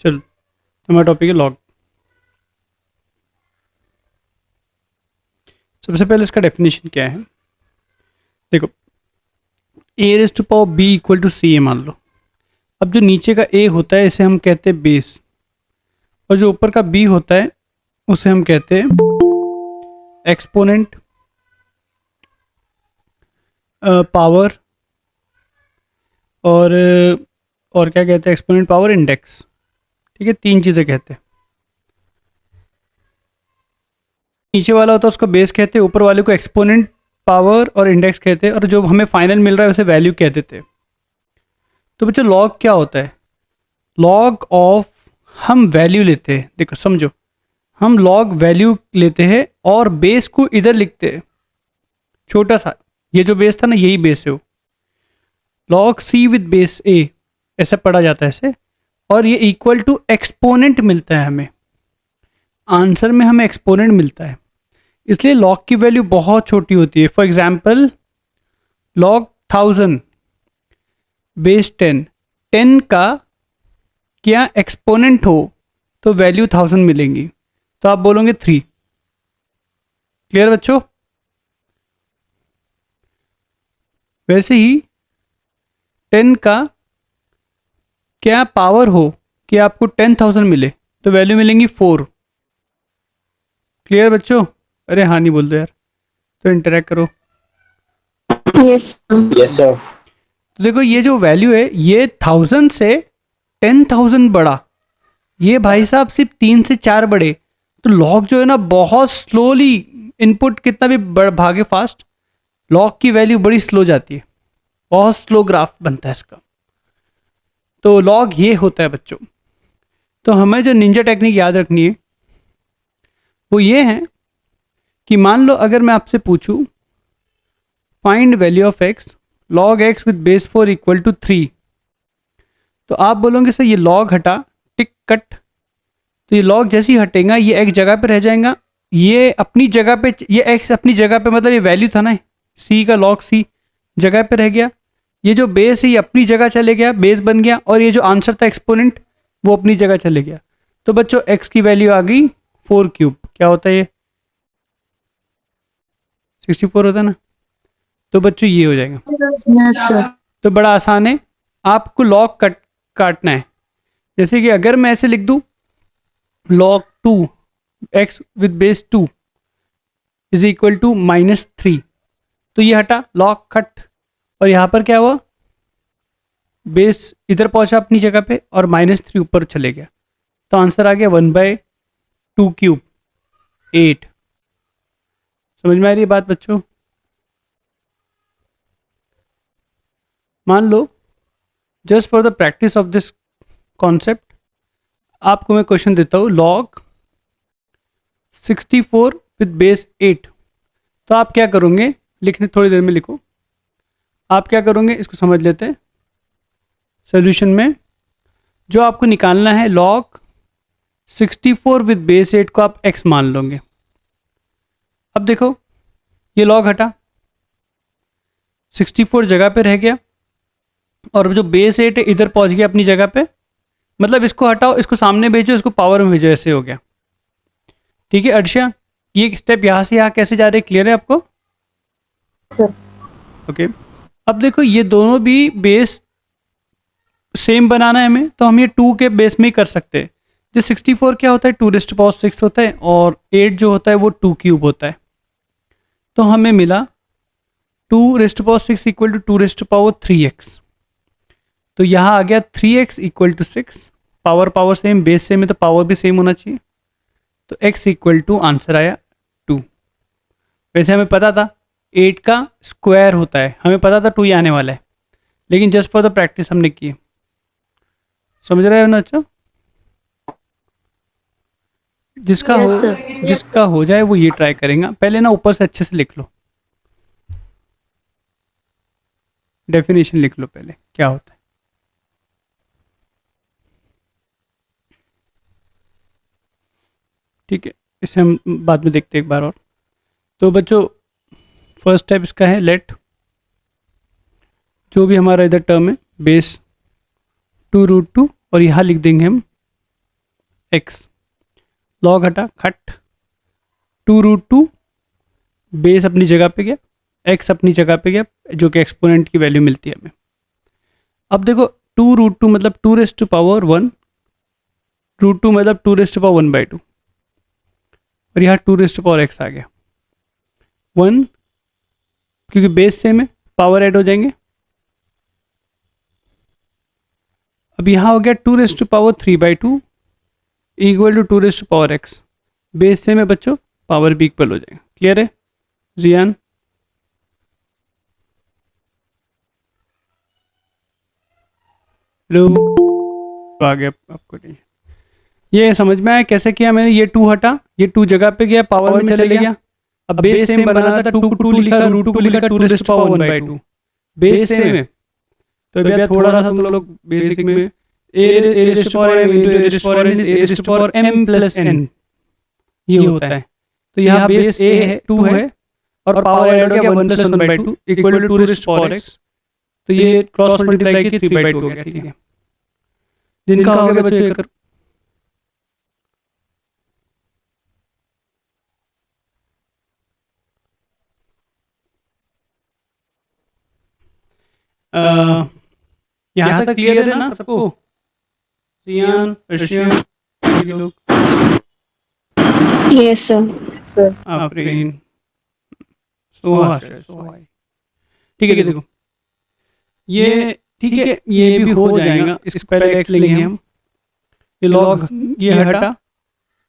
चलो, हमारा टॉपिक है लॉग। सबसे पहले इसका डेफिनेशन क्या है। देखो, A raise to power B equal to C A मान लो। अब जो नीचे का ए होता है इसे हम कहते हैं बेस, और जो ऊपर का बी होता है उसे हम कहते हैं एक्सपोनेंट, पावर, और क्या कहते हैं, एक्सपोनेंट, पावर, इंडेक्स। ठीक है, तीन चीज़ें कहते हैं। नीचे वाला होता है उसको बेस कहते हैं, ऊपर वाले को एक्सपोनेंट, पावर और इंडेक्स कहते हैं, और जो हमें फाइनल मिल रहा है उसे वैल्यू कह देते हैं। तो बच्चों, लॉग क्या होता है? लॉग ऑफ, हम वैल्यू लेते हैं। देखो समझो, हम लॉग वैल्यू लेते हैं और बेस को इधर लिखते हैं, छोटा सा। ये जो बेस था ना, यही बेस है वो। लॉग सी विद बेस ए, ऐसा पढ़ा जाता है ऐसे। और ये इक्वल टू एक्सपोनेंट मिलता है हमें, आंसर में हमें एक्सपोनेंट मिलता है। इसलिए लॉग की वैल्यू बहुत छोटी होती है। फॉर एग्जाम्पल, लॉग 1000 बेस 10, 10 का क्या एक्सपोनेंट हो तो वैल्यू 1000 मिलेंगी, तो आप बोलोगे 3। क्लियर बच्चों? वैसे ही 10 का क्या पावर हो कि आपको 10,000 मिले तो वैल्यू मिलेंगी 4। क्लियर बच्चों? अरे हाँ नहीं बोल दो यार, तो इंटरेक्ट करो। Yes sir. तो देखो, ये जो वैल्यू है ये 1000 से 10,000 बढ़ा, ये भाई साहब सिर्फ 3 से 4 बढ़े। तो लॉग जो है ना, बहुत स्लोली, इनपुट कितना भी भागे फास्ट, लॉग की वैल्यू बड़ी स्लो जाती है, बहुत स्लो ग्राफ बनता है इसका। तो लॉग ये होता है बच्चों। तो हमें जो निंजा टेक्निक याद रखनी है वो ये है कि मान लो अगर मैं आपसे पूछूं find value of X log X with base 4 equal to 3, तो आप बोलोगे सर ये लॉग हटा, टिक कट। तो ये लॉग जैसे ही हटेगा ये एक जगह पे रह जाएगा, ये अपनी जगह पे, ये एक्स अपनी जगह पे, मतलब ये वैल्यू था ना सी का, लॉग सी जगह पे रह गया। ये जो बेस है ये अपनी जगह चले गया, बेस बन गया, और ये जो आंसर था एक्सपोनेंट वो अपनी जगह चले गया। तो बच्चों एक्स की वैल्यू आ गई 4 क्यूब। क्या होता है ये? 64 होता है ना। तो बच्चों ये हो जाएगा। Yes sir. तो बड़ा आसान है, आपको लॉग काटना है। जैसे कि अगर मैं ऐसे लिख दूं log 2 x with base 2 is equal to -3, तो ये हटा, लॉग कट, और यहाँ पर क्या हुआ, बेस इधर पहुंचा अपनी जगह पे और -3 ऊपर चले गया। तो आंसर आ गया 1/2 क्यूब 8। समझ में आ रही है बात बच्चों? मान लो, just for the practice of this concept, आपको मैं क्वेश्चन देता हूँ लॉग 64 विद बेस 8। तो आप क्या करोगे, लिखने थोड़ी देर में लिखो। आप क्या करोगे इसको समझ लेते हैं। सोल्यूशन में जो आपको निकालना है, लॉग 64 विद बेस 8 को आप x मान लोगे। अब देखो, ये लॉग हटा, 64 जगह पे रह गया, और जो बेस 8 है इधर पहुंच गया अपनी जगह पे। मतलब इसको हटाओ, इसको सामने भेजो, इसको पावर में भेजो, ऐसे हो गया। ठीक है अर्षा, ये स्टेप यहाँ से यहाँ कैसे जा रहे, क्लियर है आपको? सर। ओके। अब देखो, ये दोनों भी बेस सेम बनाना है हमें, तो हम ये 2 के बेस में ही कर सकते हैं। जो 64 क्या होता है, 2⁻6 होता है, और 8 जो होता है वो 2 क्यूब होता है। तो हमें मिला 2⁻6 इक्वल टू 2⁻3x। तो यहाँ आ गया 3x equal to 6। Power same, base same है तो पावर भी सेम होना चाहिए। तो x इक्वल टू आंसर आया 2। वैसे हमें पता था 8 का स्क्वायर होता है, हमें पता था 2 ही आने वाला है, लेकिन जस्ट फॉर द प्रैक्टिस हमने की। समझ रहे हो ना अच्छा? जिसका हो जाए वो ये ट्राई करेगा। पहले ना ऊपर से अच्छे से लिख लो, डेफिनेशन लिख लो पहले क्या होता है। ठीक है, इसे हम बाद में देखते हैं एक बार और। तो बच्चों, फर्स्ट स्टेप इसका है लेट, जो भी हमारा इधर टर्म है बेस 2√2, और यहाँ लिख देंगे हम एक्स, लॉग हटा खट, 2√2, बेस अपनी जगह पे गया, एक्स अपनी जगह पे गया, जो कि एक्सपोनेंट की वैल्यू मिलती है हमें। अब देखो 2√2 मतलब 2⁻1, √2 मतलब 2⁻1/2, और यहाँ 2⁻x आ गया 1, क्योंकि बेस सेम है, पावर ऐड हो जाएंगे। अब यहाँ हो गया 2⁻3/2 equal to 2⁻x, base same है बच्चों, पावर भी इक्वल हो जाएगा। क्लियर है जियान? लो आ गया आपको टेंशन। ये समझ में आया कैसे किया मैंने? ये 2 हटा, ये 2 जगह पे गया, पावर में चले गया। अब बेस सेम बनाना था, 2 को 2 लिखा, √2 को लिखा, 2⁻1/2, बेस सेम है। तो भैया थोड़ा सा तुम लोग बेसिक में a⁻m ये होता है। तो यहाँ बेस a है, 2 है, और पावर ऐड हो गया 1+1/2 इक्वल टू 2⁻x। तो ये क्रॉस मल्टीप्लाई की 3/2 हो गया। ठीक है, जिनका हो गया बच्चों ये करो। यहाँ तक क्लियर है ना सबको? जियान, अर्शियन, ये लोग, Yes, sir. Sir. Afreen, Soha, ठीक है। देखो ये ठीक है, ये भी हो जाएगा। इसके पहले एक्स लेंगे हम, ये लॉग ये हटा,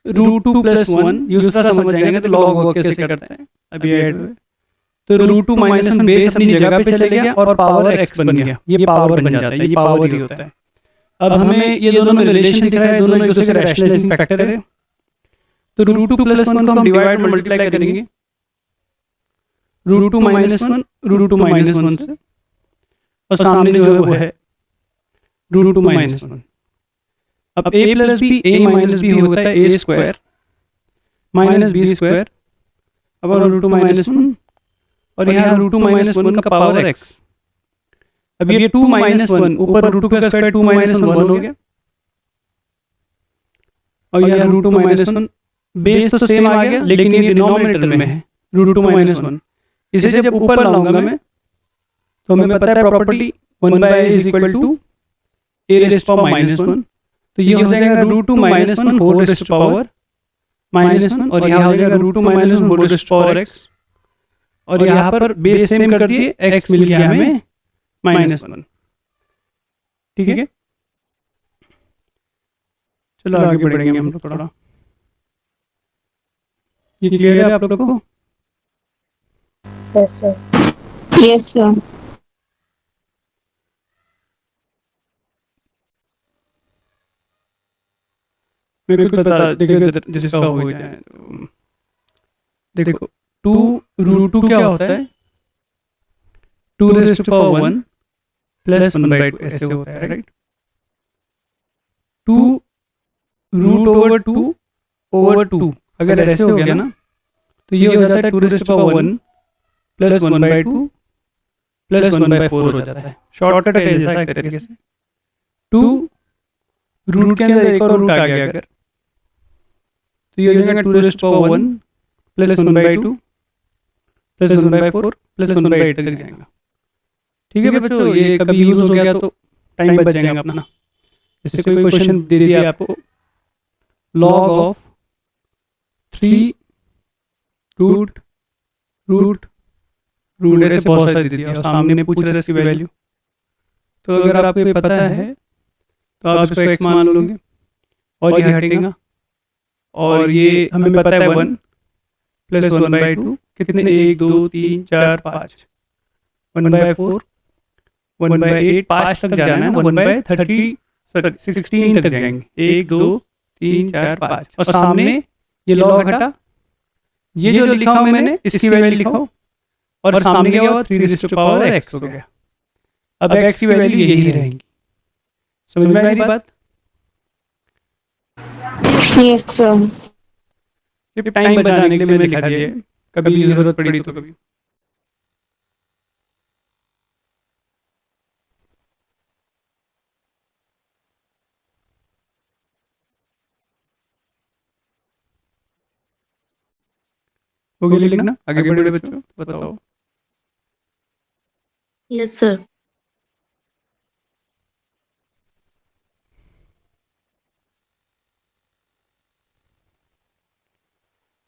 √2 + 1 दूसरा समझ जाएंगे। तो लॉग वॉग कैसे करते हैं अभी ऐड हुए। तो √2 - 1 बेस अपनी जगह पे चले गया और पावर एक्स बन गया। ये पावर बन जाता है, ये पावर ही होता है। अब हमें ये दोनों में रिलेशन दिख रहा है, दोनों एक दूसरे का रैशनलाइजिंग फैक्टर है। तो √2 + 1 को हम डिवाइड में मल्टीप्लाई करेंगे, √2 - 1 √2 - 1 से, और सामने जो है वो है √2 - 1। अब a + b, a - b होता है a² - b², अब √2 - 1, और यहाँ √2 - 1 का पावर x। अब ये 2 - 1 ऊपर √2 का स्क्वायर 2 - 1 हो गया, और यहाँ √2 - 1 बेस तो सेम आ गया, लेकिन ये डिनोमिनेटर में है √2 - 1। इसे जब ऊपर लाऊंगा मैं, तो हमें पता है प्रॉपर्टी 1/a = a⁻1। तो ये हो जाएगा √2 - 1 होल रेज़ टू पावर -1, और यहाँ हो जाएगा √2 - 1 whole raise to power x, और यहाँ पर बेस सेम कर दिए, x मिल गया हमें -1। ठीक है, चलो आगे बढ़ेंगे हम लोग थोड़ा। ये क्लियर है आप लोग को? Yes, sir. Yes, sir. मेरे को बता देखो, जिसका हो जाए तो देखो 2√2 क्या होता है, 2⁻1 + 1/2 ऐसे होता है, राइट। 2√2/2 अगर ऐसे हो गया ना, तो ये हो जाता है 2⁻1 + 1/2 + 1/4 हो जाता है। शॉर्टकट है जैसा एक तरीके से। 2 रूट के अंदर एक और रूट आ गया अगर, तो ये हो जाएगा 2⁻1 + 1/2 + 1/4 + 1/8 तक जाएगा। ठीक है बच्चों, ये कभी यूज हो गया तो टाइम बच जाएगा अपना। जैसे कोई क्वेश्चन दे दिया आपको, लॉग ऑफ 3 रूट ऐसे बहुत सारे दे दिया, और सामने पूछ रहे इसकी वैल्यू। तो अगर आपको ये पता है तो आप इसको x मान लोगे, और ये हटेगा, और ये हमें पता है 1 + 1/2 कितने, 1 2 3 4 5, 1/4 1/8, 5 तक जाना है ना, 1/16 तक जाएंगे, 1 2 3 4 5, और सामने ये लॉग हटा, ये जो लिखा हूं मैंने इसकी वैल्यू लिखो, और सामने क्या हुआ 3⁻x हो गया। अब x की वैल्यू यही रहेगी। समझ में आ गई बात? Yes, sir. ये टाइम बचाने के लिए मैंने लिखा दिया है, कभी जरूरत पड़ी तो कभी। हो गया लिखना? आगे बढ़े बच्चों, बताओ। Yes, sir.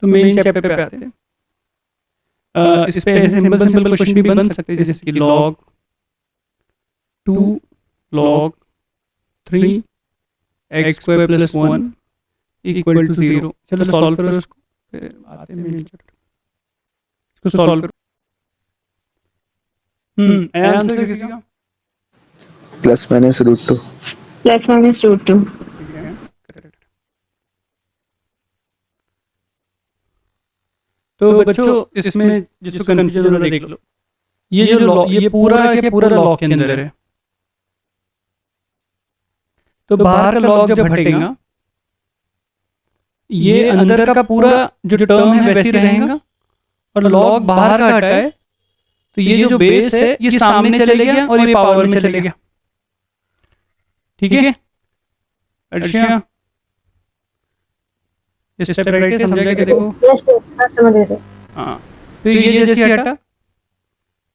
तो मेन चैप्टर पे आते हैं। इस पे ऐसे सिंपल सिंपल क्वेश्चन भी बन सकते हैं, जैसे कि log 2 log 3 x square plus 1 equal to 0। चलो सॉल्व करो इसको, फिर आते हैं मेन चैप्टर। इसको सॉल्व करो। आंसर किसी का? Plus minus root 2। Plus minus root 2. ठीक है, करेक्ट। तो बच्चों इसमें जिसको कंफ्यूजन हो रहा है देख लो, ये जो ये पूरा के पूरा लॉग के अंदर है। तो बाहर का लॉग जब हटेगा, ये अंदर का पूरा जो टर्म है वैसे ही रहेगा, और लॉग बाहर का हटा है तो ये जो बेस है ये सामने चले गया और ये पावर में चले गया। ठीक है? अच्छा, इस स्टेप राइट है, समझा क्या? देखो, Yes, sir. समझ गए। हाँ, फिर ये जैसे हटा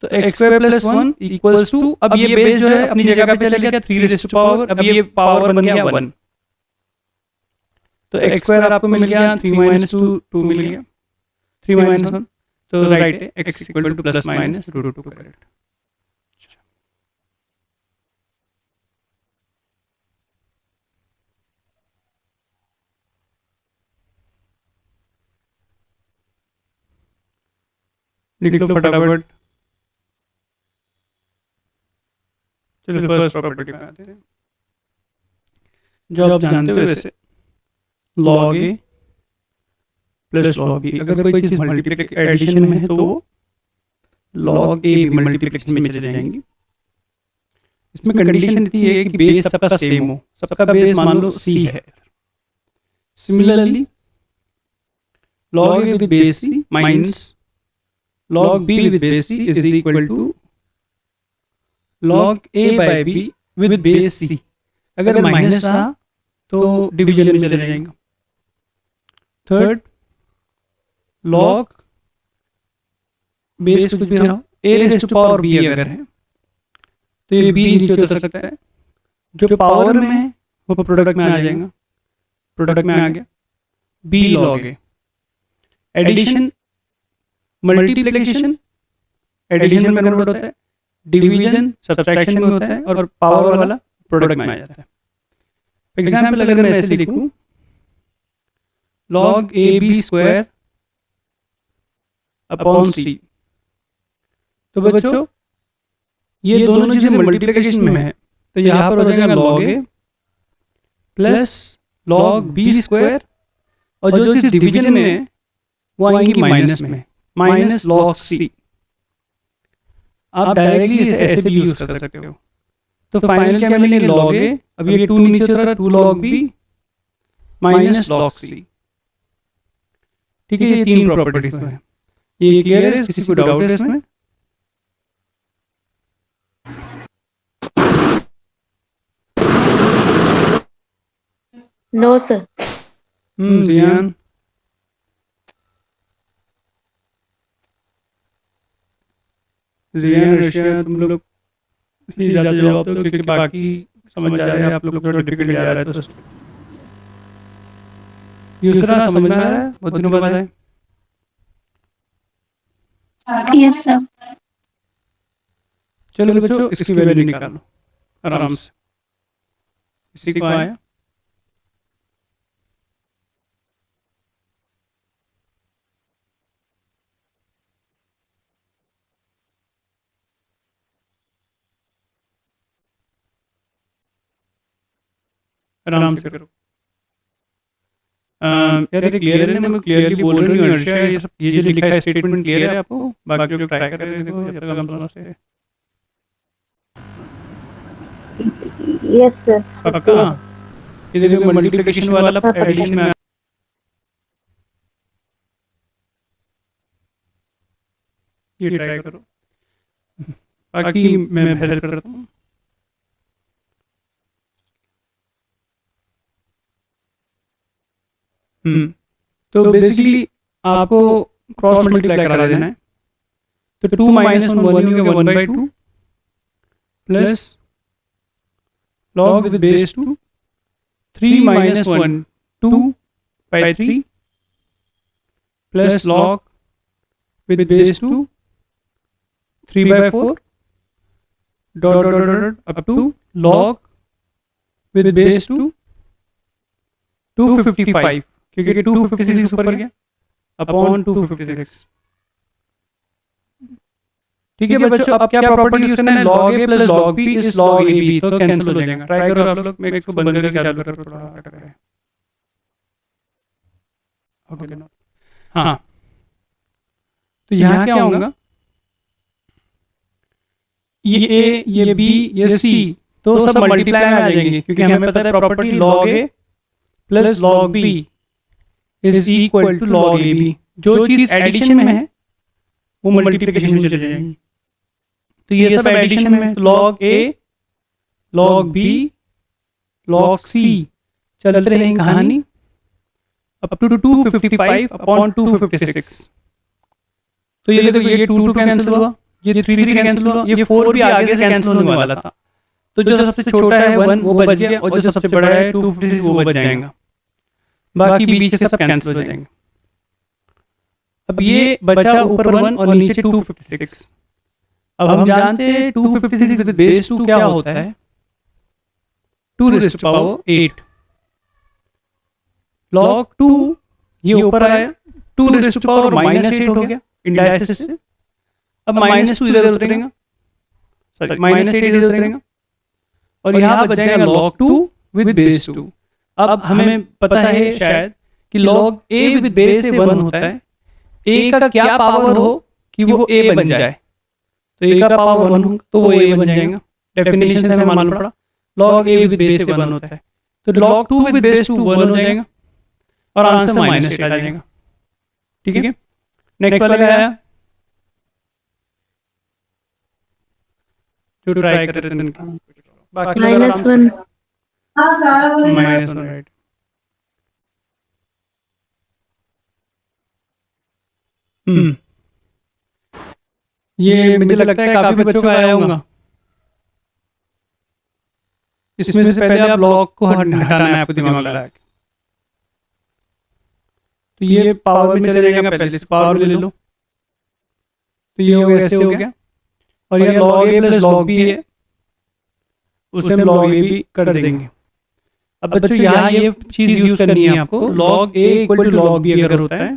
तो x square plus 1 equals to, अब ये बेस जो है अपनी जगह पे चले गया 3 रेज़ टू पावर, अब ये पावर बन गया 1। तो एक्स स्क्वायर आपको मिल गया 3 माइनस 2 2 मिल गया, 3 माइनस 1, तो राइट है x equal to plus minus root 2, correct. लिख लो फटाफट। चलो फर्स्ट प्रॉपर्टी पे आते हैं, जो आप जानते हो वैसे, log a plus log b। अगर कोई चीज़ मल्टीप्लिकेशन एडिशन में है तो वो log a भी मल्टीप्लिकेशन में चले जाएंगी। इसमें कंडीशन इतनी है कि बेस सबका सेम हो, सबका बेस मान लो c है। Similarly log a with base c minus log b with base c is equal to log a by b with base c। अगर माइनस रहा तो डिवीजन में चले जाएंगे। थर्ड, log बेस कुछ भी ना हो, a raise to power b अगर है तो ये b नीचे उतर सकता है, जो पावर में है वो प्रोडक्ट में आ जाएगा, प्रोडक्ट में आ गया b log a। Addition multiplication addition में कन्वर्ट होता है, डिवीजन सब्ट्रैक्शन में होता है, और पावर वाला प्रोडक्ट में आ जाता है। एग्जाम्पल अगर मैं ऐसे लिखूं, log a b square upon c, तो बच्चों ये दोनों चीजें मल्टीप्लिकेशन में है, तो यहाँ पर हो जाएगा log a plus log b square, और जो चीज डिवीजन में है वो आएंगी माइनस में, माइनस log c। आप डायरेक्टली इसे ऐसे भी यूज कर सकते हो। तो फाइनल क्या मिलेंगे, log a, अब ये 2 नीचे उतरा, 2 log b minus log c। ठीक है, ये तीन प्रॉपर्टीज है। ये क्लियर है? किसी को डाउट है इसमें? No, sir. जियान, जियान रशिया, तुम लोग ही ज़्यादा जवाब दो क्योंकि बाकी समझ आ रहा है, आप लोग थोड़ा डिफिकल्ट जा रहा है। तो दूसरा समझ में आ रहा है, बहुत दिनों बाद आए। Yes, sir. चलो बच्चों इसकी वैल्यू निकालो आराम से। इसी को आया आराम से करो। यार ये क्लियर है ना? मैं क्लियरली बोल रही हूँ अर्षा, ये सब ये जो लिखा है स्टेटमेंट क्लियर है आपको? बाकी लोग ट्राई कर रहे हैं, देखो जब तक हम समझते हैं। Yes, sir. पक्का? ये देखो मल्टीप्लिकेशन वाला एडिशन में ये ट्राई करो, बाकी मैं हेल्प करता हूँ। तो बेसिकली आपको क्रॉस मल्टीप्लाई करा देना है। तो 2 माइनस 1 1 हो गया 1/2 plus log with base 2 3 minus 1 2/3 plus log with base 2 3/4 dot up to log with base 2 255 क्योंकि 256 ऊपर गया अपॉन 256। ठीक है बच्चों, अब क्या प्रॉपर्टी यूज करना है, log a plus log b is log ab, तो कैंसिल हो जाएगा। ट्राई करो आप लोग, मैं इसको बंद करके चालू करो, थोड़ा अटक रहा है। ओके ना, हाँ तो यहाँ क्या होगा, ये a ये b ये c तो सब मल्टीप्लाई में आ जाएंगे, क्योंकि हमें पता है property log a plus log b is equal to log ab। जो चीज एडिशन में है वो मल्टीप्लिकेशन में चली जाएगी। तो ये सब एडिशन में, तो log a log b log c चलते रहेंगे कहानी अप टू 255 अपॉन 256। तो ये देखो, ये 2 कैंसिल हुआ, ये 3 कैंसिल हुआ, ये 4 भी आगे से कैंसिल होने वाला था। तो जो सबसे छोटा है 1 वो बच गया, और जो सबसे बड़ा है 256 वो बच जाएगा, बाकी बीच से सब कैंसिल हो जाएंगे। अब ये बचा ऊपर 1 और नीचे 256। अब हम जानते हैं 256 विद बेस 2 क्या होता है, 2 raised to power 8 log 2, ये ऊपर आया 2 raised to power -8 हो गया इंडाइसिस से। अब -2 इधर उतरेगा, सॉरी -8 इधर उतरेगा, और यहाँ बच जाएगा log 2 विद बेस 2। अब हमें पता है शायद कि log a विद बेस 1 होता है, a का क्या पावर हो कि वो a बन जाए, तो a का पावर 1 हो तो वो a बन जाएगा। डेफिनेशन से हमें मालूम पड़ा log a विद बेस 1 होता है, तो log 2 विद बेस 2 1 हो जाएगा और आंसर -8 आ जाएगा। ठीक है, नेक्स्ट वाला क्या आया, जो ट्राई कर रहे थे बाकी -1 -1 राइट। ये मुझे लगता है काफी बच्चों का आया होगा। इसमें से पहले आप लॉग को हटाना है आपको दिमाग लगा के। तो ये पावर में चले जाएगा, पहले इसको पावर में ले लो, तो ये हो गया, ऐसे हो गया, और ये log a plus log b है, उससे हम log a भी कर देंगे। अब बच्चों यहाँ ये चीज यूज करनी है आपको, log a equal to log b अगर होता है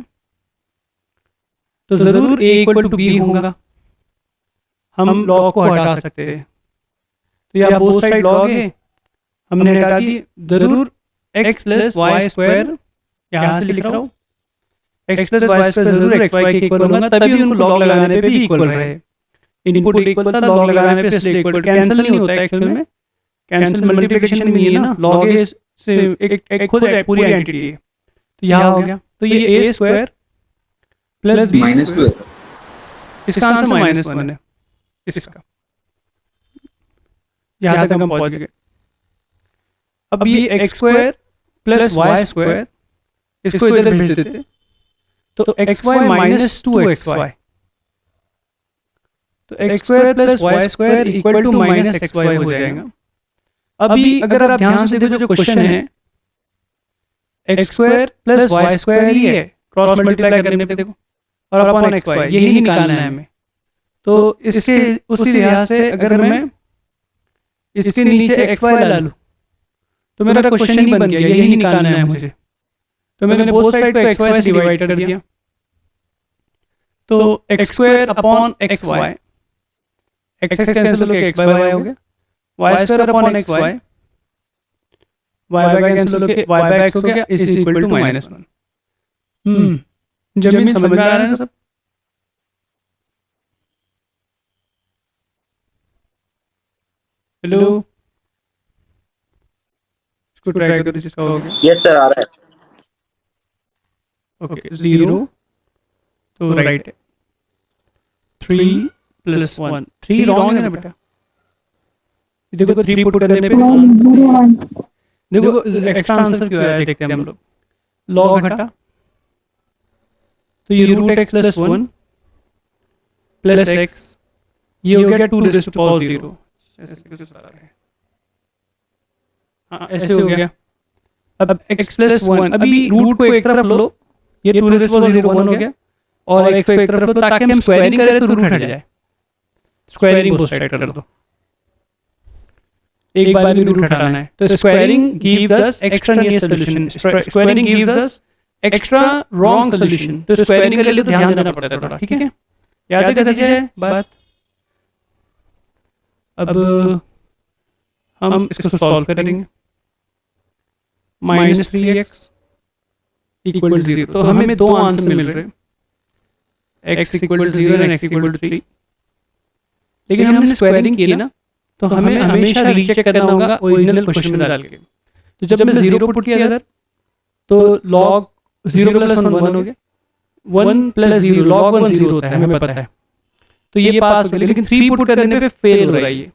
तो जरूर a इक्वल टू b होगा, हम log को हटा सकते हैं। तो यहाँ बोथ साइड log है हमने हटा दी, जरूर x प्लस वाई स्क्वायर यहाँ से लिख रहा हूँ, x प्लस वाई स्क्वायर जरूर x y के इक्वल होगा, तभी उनको log लगाने पे भी इक्वल रहे। इनपुट इक्वल था, log लगाने पे इसलिए इक्वल, कैंसिल नहीं होता एक्चुअल में, कैंसिल मल्टीप्लिकेशन में नहीं है ना, log a से एक खुद एक पूरी एंटिटी है। तो यहाँ हो गया, तो ये a square plus b square, इसका आंसर -1 है इसका। यहाँ तक हम पहुंच गए। अब ये x square plus Y square, इसको इधर भेज देते, तो xy माइनस 2xy, तो x square plus Y square equal to minus xy हो जाएगा। अभी अगर आप ध्यान से देखो जो क्वेश्चन है, x square plus Y square ही है, क्रॉस मल्टीप्लाई करने पे देखो, और अपॉन xy यही निकालना है हमें। तो इसके उसी लिहाज से अगर मैं इसके नीचे xy ला लूं तो मेरा क्वेश्चन ही बन गया, यही निकालना है मुझे। तो मैंने बोथ साइड को xy से डिवाइड कर दिया, तो x square upon xy, x cancel होकर x बाय y हो गया, y square upon xy, y by cancel होकर y बाय x हो गया, इज इक्वल टू -1। जमीन समझ में आ रहा है सब? हेलो, इसको ट्राई करो जिसका हो गया। यस सर, आ रहा है। ओके, 0 तो राइट है, 3 प्लस 1, 3 रॉन्ग है ना बेटा, देखो 3 पुट करने पे 1 देखो एक्स्ट्रा आंसर क्यों आया देखते हैं हम लोग। लॉग हटा तो ये root x plus 1 plus x, ये हो गया 2 रेज़ टू पावर 0। हाँ ऐसे हो गया। अब x प्लस 1, अभी रूट को एक तरफ लो, ये 2 रेज़ टू पावर 0 1 हो गया, और x को एक तरफ लो ताकि हम स्क्वायरिंग करें तो रूट हट जाए। स्क्वायरिंग बोथ साइड कर दो, एक बार में रूट हटाना है। तो squaring gives us extra near solution, squaring gives us extra wrong solution. तो स्क्वायरिंग के लिए तो ध्यान देना पड़ता है थोड़ा, ठीक है, याद कर दीजिए बात। अब हम इसको सॉल्व करेंगे। -3x इक्वल 0, तो हमें दो आंसर मिल रहे हैं, x इक्वल 0 और x इक्वल 3। लेकिन हमने स्क्वायरिंग की ना, तो हमें हमेशा रीचेक करना होगा ओरिजिनल क्वेश्चन में डाल के। तो जब मैं 0 पुट किया इधर, तो log 0 प्लस 1 1 हो गया, 1 प्लस 0 log 1 0 होता है, हमें पता है। तो ये पास हो गया, लेकिन 3 पुट करने पे फेल हो रहा है ये।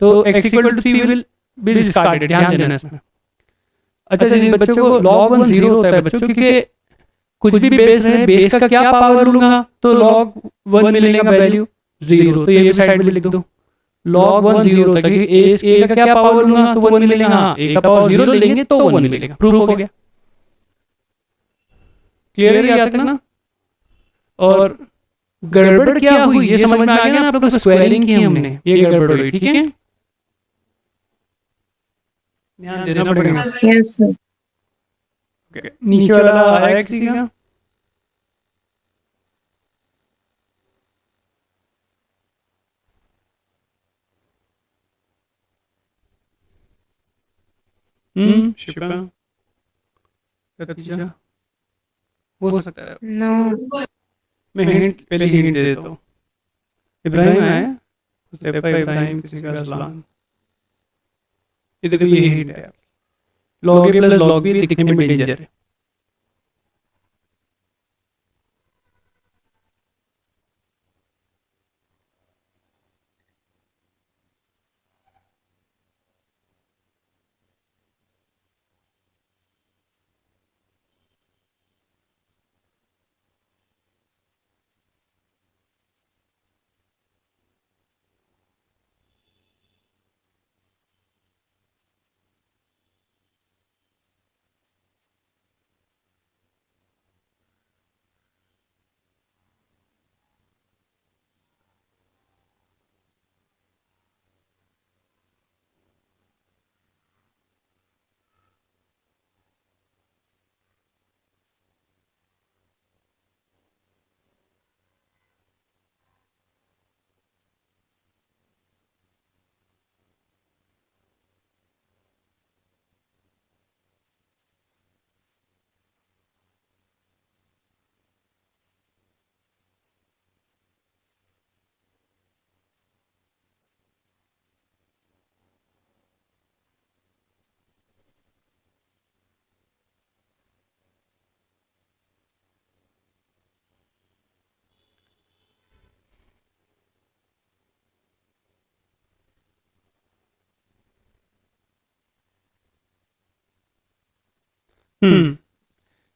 तो x equal to 3 will be discarded, ध्यान देना इसमें। अच्छा जिन बच्चों को log 1 0 होता है बच्चों, क्योंकि कुछ भी बेस है, बेस का क्या पावर लूंगा तो log 1 मिलेगा वैल्यू 0, तो ये भी साइड में लिख दो। log 1 0 होता है, a का क्या पावर लूंगा तो 1 मिलेगा, हाँ a का पावर 0 लेंगे तो 1 मिलेगा, प्रूफ हो गया। क्लियर है यहाँ तक ना? और गड़बड़ क्या हुई ये समझ में आ गया ना आप लोगों को? स्क्वायरिंग की हमने, ये गड़बड़ हुई, ठीक है, ध्यान देना पड़ेगा। Yes, sir. नीचे वाला आया किसी का? शिप्रा, खदीजा, हो सकता है। No. मैं हिंट पहले ही हिंट दे देता हूँ। इब्राहिम आया, हुज़ैफा इब्राहिम, किसी का असलान, ये देखो ये हिंट है। log a plus log b दिखने में डेंजर है।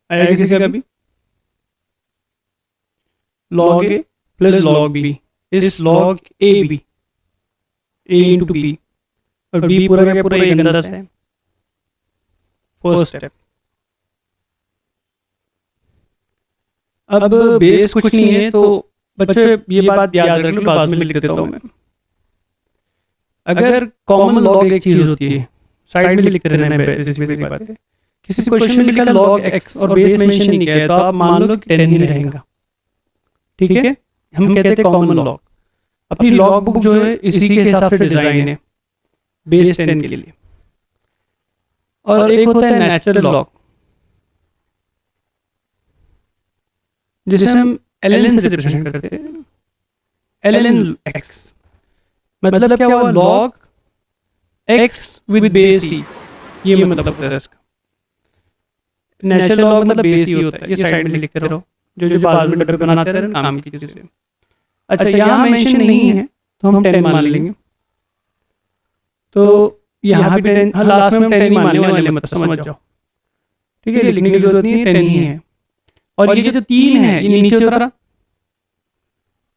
आया किसी का भी? log a plus log b is log a b, a into b, और b पूरा का पूरा एक अंदाज है। First step. अब बेस कुछ नहीं है, तो बच्चे ये बात याद रख लो, बाद में लिख देता हूँ मैं। अगर कॉमन log एक चीज होती है, साइड में लिखते रहना है, बेसिक बात है। किसी क्वेश्चन में लिखा log x और बेस मेंशन नहीं किया है, तो आप मान लो कि 10 ही रहेगा, ठीक है। हम कहते हैं कॉमन लॉग। अपनी लॉग बुक जो है इसी के हिसाब से डिजाइन है बेस 10 के लिए। और एक होता है नेचुरल लॉग, जिसे हम ln से रिप्रेजेंट करते हैं। ln x मतलब क्या हुआ? log x with base e, ये मतलब है इसका। नेचुरल लॉग मतलब बेस ही होता है, ये साइड में लिखते रहो, जो बाद में डब्बे बनाते रहे काम की चीज़ से। अच्छा यहाँ मेंशन नहीं है तो हम 10 मान लेंगे। तो यहाँ भी 10, हाँ लास्ट में हम 10 ही मानने वाले, मतलब समझ जाओ, ठीक है, लिखने की जरूरत नहीं है, 10 ही है। और ये जो 3 है ये नीचे उतरा,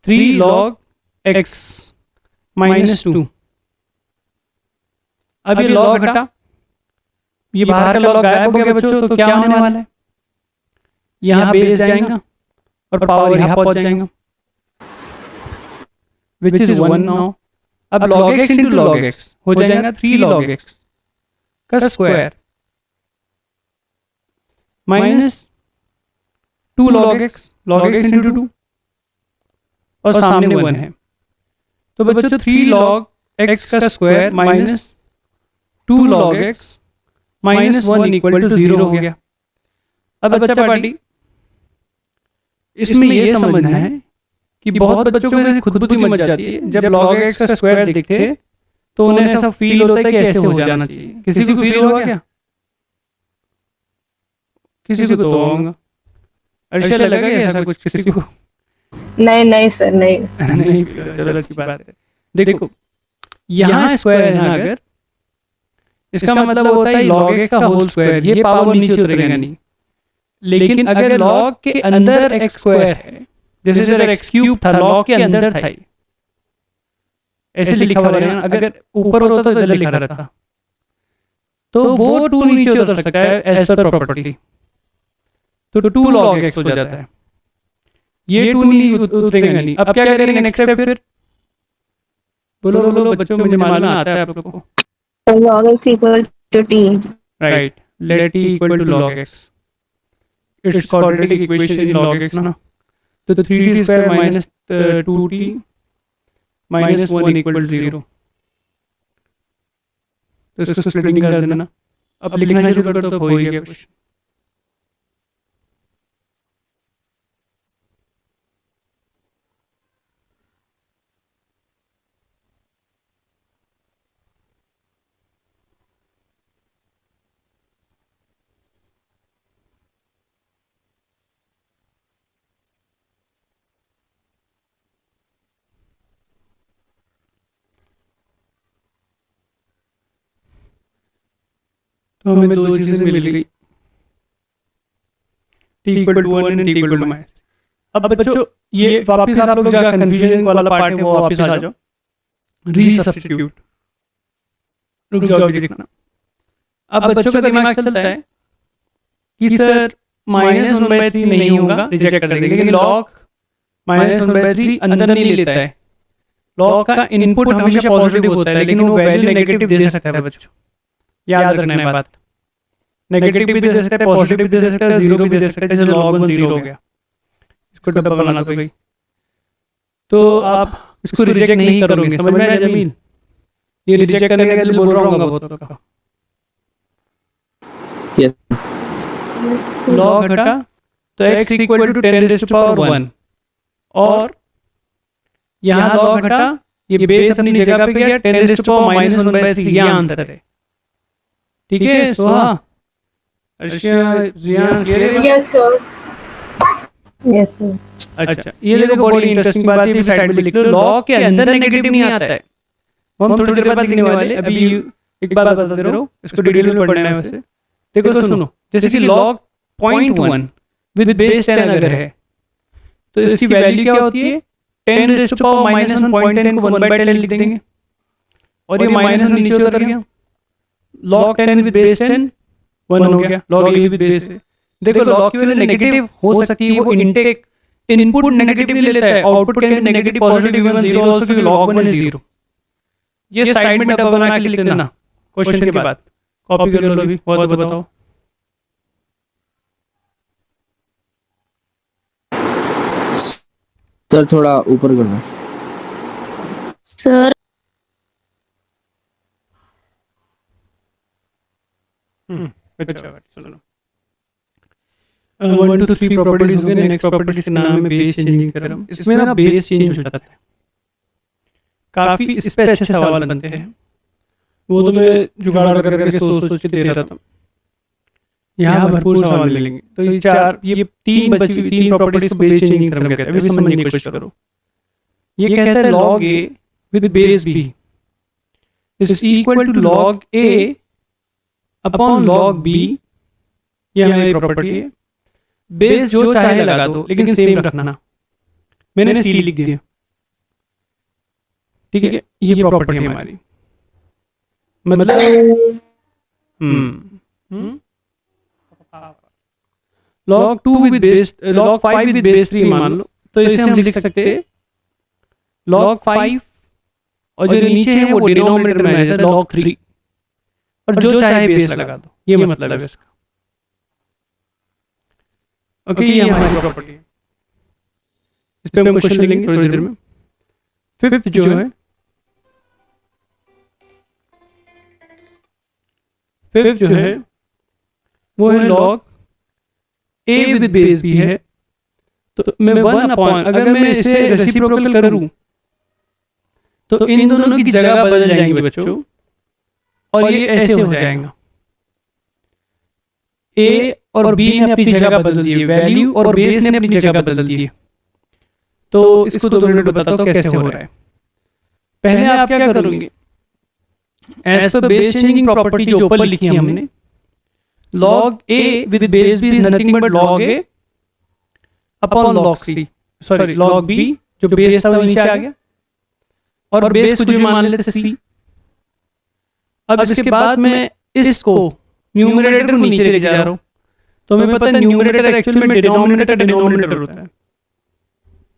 3 log x माइनस 2। अब ये log हटा, ये बाहर का log गायब हो गया बच्चों, तो क्या होने वाला है, यहाँ बेस जाएगा और पावर यहाँ पहुंच जाएगा, which is 1 now। अब log x into log x हो जाएगा 3 log x का square minus 2 log x into 2, और सामने 1 है, तो बच्चों 3 log x का square minus 2 log x minus 1 equal to 0 हो गया। अब बच्चा पार्टी इसमें ये समझना है कि बहुत बच्चों को ऐसे खुद बुद्धि मच जाती है, जब log x का स्क्वायर देखते हैं तो उन्हें ऐसा फील होता है कि ऐसे हो जाना चाहिए। किसी को फील होगा क्या? किसी को तो होगा, अर्षा लगा क्या ऐसा कुछ किसी को? नहीं सर, नहीं। नहीं, चलो अच्छी बात है। देखो यहाँ स्क्वायर है ना, अगर इसका मतलब होता है log x का होल स्क्वायर, ये पावर नीचे उतरेगा नहीं। लेकिन अगर log के अंदर x स्क्वायर है, जैसे इधर x क्यूब था, log के अंदर था, ऐसे लिखा हुआ है ना, अगर ऊपर होता तो इधर लिखा रहता, तो वो 2 नीचे उतर सकता है एज पर प्रॉपर्टी, तो 2 log x हो जाता है। ये 2 नहीं उतरेगा नहीं। अब क्या करेंगे नेक्स्ट स्टेप फिर? बोलो बच्चों, मुझे मालूम आता है आप लोगों को। log x equal to t। Right, let t equal to log x, it's quadratic equation in log x ना, तो 3t square minus 2t minus 1 equal to 0, तो इसको स्प्लिटिंग कर देना। अब लिखना शुरू कर दो, हो ही गया कुछ। तो हमें 2 चीजें मिल गई, t equal to 1 and t equal to minus. अब बच्चों ये वापस आप लोग जहाँ कंफ्यूजन वाला पार्ट है वो वापस आ जाओ, रीसब्स्टिट्यूट, रुक जाओ अभी देखना। अब बच्चों का दिमाग चलता है कि सर -1/3 नहीं होगा, रिजेक्ट कर देंगे, लेकिन log -1/3 अंदर नहीं लेता है। log का इनपुट हमेशा पॉजिटिव होता है, लेकिन वो वैल्यू नेगेटिव दे सकता है बच्चों, याद रखना है बात। नेगेटिव भी दे सकता है, पॉजिटिव भी दे सकता है, 0 भी दे सकता है। जैसे log 1 0 हो गया, इसको डब्बा बना दो भाई, तो आप इसको रिजेक्ट नहीं करोगे, समझ में आया जमील? ये रिजेक्ट करने के लिए बोल रहा हूँ बहुत का। यस log हटा तो x इक्वल टू 10⁻1, और यहाँ log हटा, ये बेस अपनी जगह पे गया, 10⁻⁻1/3 ये आंसर है। ठीक है सोहा, अर्शिया, जियान, क्लियर है? Yes sir. अच्छा, ये देखो बड़ी इंटरेस्टिंग बात है, साइड में लिख लो, log के अंदर नेगेटिव नहीं आता है, वो हम थोड़ी देर बाद लिखने वाले। अभी एक बात बता दे रहा हूँ, इसको डिटेल में पढ़ना है वैसे। देखो सुनो, जैसे कि log 0.1 विद बेस 10 अगर है, तो इसकी वैल्यू क्या होती है? 10⁻⁻1 0.10 को 1/10 लिख देंगे, और ये माइनस नीचे उतर गया, log 10 विद बेस 10 1 हो गया, log a विद बेस है। देखो log की वैल्यू नेगेटिव हो सकती है, वो इनटेक इनपुट नेगेटिव ले लेता है, output can be negative, positive, even 0 also, क्योंकि log 1 is 0। ये साइड में डब्बा बना के लिख देना क्वेश्चन के बाद, कॉपी कर लो अभी, बहुत बताओ। सर थोड़ा ऊपर करना सर। अच्छा चलो, 1 2 3 प्रॉपर्टीज हो गए। नेक्स्ट प्रॉपर्टी का नाम है बेस चेंजिंग थ्योरम। इसमें ना बेस चेंज हो जाता है, काफी इस पे अच्छे सवाल बनते हैं, वो तो मैं जुगाड़ करके सोच के दे रहा था। यहाँ भरपूर सवाल मिलेंगे। तो ये तीन प्रॉपर्टीज को बेस चेंजिंग थ्योरम कहते हैं। अभी समझने की कोशिश करो। ये कहता है log a with base b is equal to log a upon log b, ये हमारी प्रॉपर्टी है। बेस जो चाहे लगा दो लेकिन सेम रखना। मैंने सी लिख दिया, ठीक है, ये प्रॉपर्टी है हमारी। मतलब log 2 with base log 5 with base 3 मान लो, तो इसे हम लिख सकते हैं log 5 और जो नीचे है वो डिनोमिनेटर में आ जाता है log 3, और जो चाहे बेस लगा दो, ये मतलब है इसका। ओके, ये हमारी प्रॉपर्टी है। इस पे हम क्वेश्चन लेंगे थोड़ी देर में। फिफ्थ जो है, फिफ्थ जो है वो है log a with base b है, तो मैं 1 अपॉन, अगर मैं इसे रेसिप्रोकल करूं तो इन दोनों की जगह बदल जाएंगी बच्चों, और ये ऐसे हो जाएगा। a और b ने अपनी जगह बदल दी है, वैल्यू और बेस ने अपनी जगह बदल दी है। तो इसको 2 मिनट में बताता हूँ कैसे हो रहा है। पहले आप क्या करोगे, as per base changing property जो ऊपर लिखी है हमने, log a with base b is nothing but log a upon log c, sorry log b जो बेस था वो नीचे आ गया, और बेस को जो मान लेते c। अब इसके बाद मैं इसको न्यूमरेटर को नीचे लेके जा रहा हूँ, तो हमें पता है न्यूमरेटर एक्चुअल में डिनोमिनेटर होता है,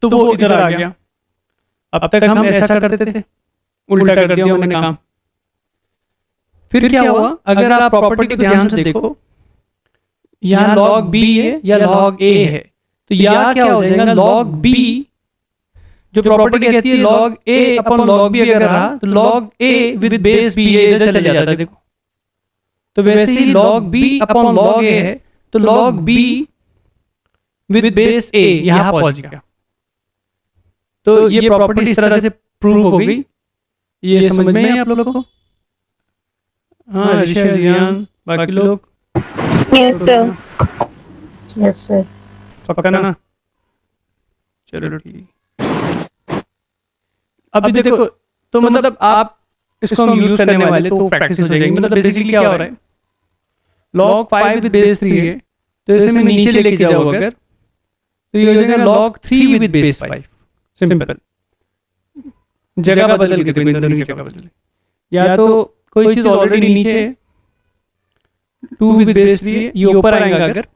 तो वो इधर आ गया। अब तक हम ऐसा करते थे, उल्टा कर दिया हमने काम। फिर क्या हुआ, अगर आप प्रॉपर्टी को ध्यान से देखो, यहाँ log b है या log a है, तो यहाँ क्या हो जाएगा, log b जो प्रॉपर्टी कहती है log a upon log b अगर रहा तो log a with base b इधर चले जाता है, देखो। तो वैसे ही log b upon log a है, तो log b with base a यहाँ पहुंच गया। तो ये प्रॉपर्टी इस तरह से प्रूव हो गई। ये समझ में है आप लोगों को? हाँ, ऋषि, जियान, बाकी लोग? Yes, sir. Yes, sir. पक्का ना? चलो ठीक। अभी देखो, तो मतलब आप इसको हम यूज करने वाले तो प्रैक्टिस हो जाएगी। मतलब बेसिकली क्या हो रहा है, log 5 विद बेस 3 है, तो इसे मैं नीचे लेके जाऊँ अगर, तो ये हो जाएगा log 3 विद बेस 5। सिंपल, जगह बदल के देखो, इन दोनों की जगह बदल, या तो कोई चीज ऑलरेडी नीचे है, 2 विद बेस 3 है, ये ऊपर आएगा अगर,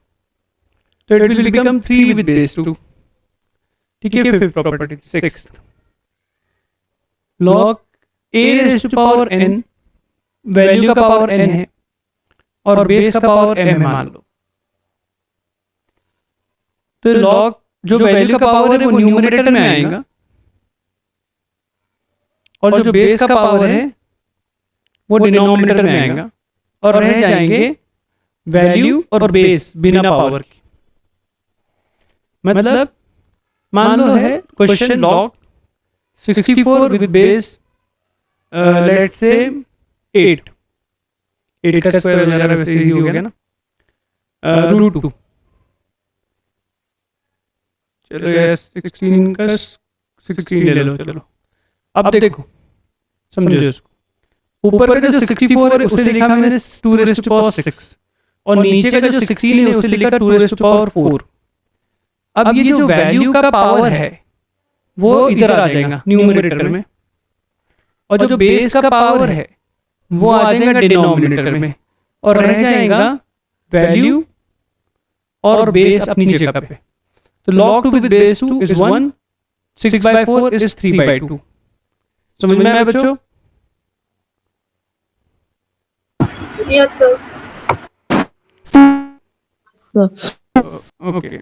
तो it will become 3 with base 2। ठीक है, fifth property. Sixth, log a raise to power n, value का पावर n है और बेस का पावर m मान लो, तो log जो वैल्यू का पावर है वो न्यूमरेटर में आएगा, और जो बेस का पावर है वो डिनोमिनेटर में आएगा, और रह जाएंगे वैल्यू और बेस बिना पावर के। मतलब मान लो है question log 64 with base let's say 8 का स्क्वायर हो जा रहा है, वैसे इजी हो गया ना, √2। चलो यार 16 का 16 ले लो। चलो अब देखो, समझो इसको, ऊपर का जो 64 है उसे लिखा मैंने 2 रेज़ टू पावर 6, और नीचे का जो 16 है उसे लिखा 2 रेज़ टू पावर 4। अब ये जो वैल्यू का पावर है वो इधर आ जाएगा न्यूमरेटर में, और जो बेस का पावर है वो आ जाएगा डिनोमिनेटर में, और रह जाएगा वैल्यू और बेस अपनी जगह पे। तो log 2 with base 2 is 1, 6/4 is 3/2। समझ में आया बच्चों? Yes, sir. ओके,